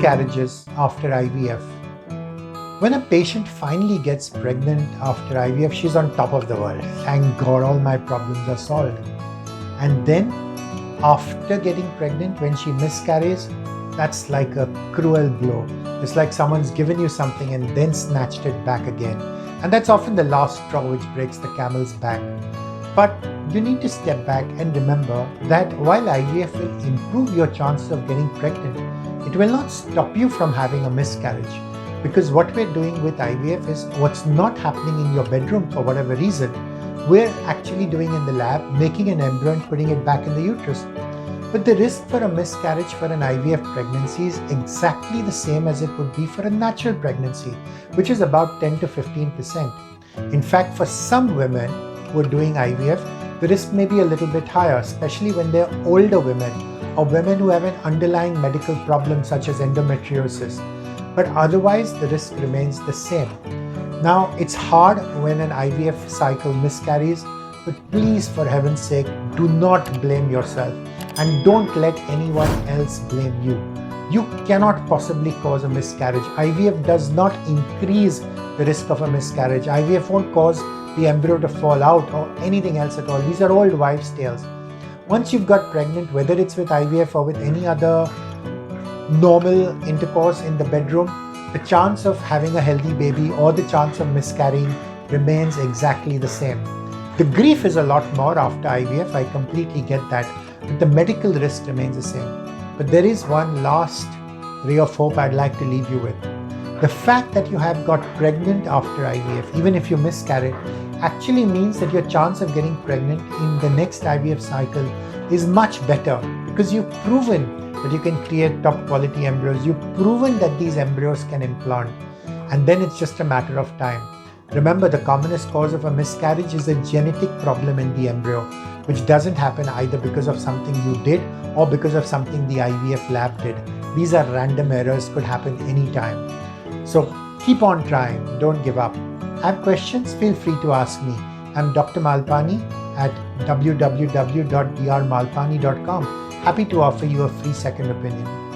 Miscarriages After IVF. When a patient finally gets pregnant after IVF, she's on top of the world. Thank God, all my problems are solved. And then, after getting pregnant, when she miscarries, that's like a cruel blow. It's like someone's given you something and then snatched it back again. And that's often the last straw which breaks the camel's back. But you need to step back and remember that while IVF will improve your chances of getting pregnant, it will not stop you from having a miscarriage. Because what we're doing with IVF is what's not happening in your bedroom for whatever reason, we're actually doing in the lab, making an embryo and putting it back in the uterus. But the risk for a miscarriage for an IVF pregnancy is exactly the same as it would be for a natural pregnancy, which is about 10 to 15%. In fact, for some women who are doing IVF, the risk may be a little bit higher, especially when they're older women or women who have an underlying medical problem such as endometriosis. But otherwise, the risk remains the same. Now, it's hard when an IVF cycle miscarries, but please, for heaven's sake, do not blame yourself and don't let anyone else blame you. You cannot possibly cause a miscarriage. IVF does not increase the risk of a miscarriage. IVF won't cause the embryo to fall out or anything else at all. These are old wives' tales. Once you've got pregnant, whether it's with IVF or with any other normal intercourse in the bedroom, the chance of having a healthy baby or the chance of miscarrying remains exactly the same. The grief is a lot more after IVF, I completely get that, but the medical risk remains the same. But there is one last ray of hope I'd like to leave you with. The fact that you have got pregnant after IVF, even if you miscarried, actually means that your chance of getting pregnant in the next IVF cycle is much better because you've proven that you can create top quality embryos. You've proven that these embryos can implant, and then it's just a matter of time. Remember, the commonest cause of a miscarriage is a genetic problem in the embryo, which doesn't happen either because of something you did or because of something the IVF lab did. These are random errors, could happen anytime. So keep on trying, don't give up. Have questions? Feel free to ask me. I'm Dr. Malpani at www.drmalpani.com. Happy to offer you a free second opinion.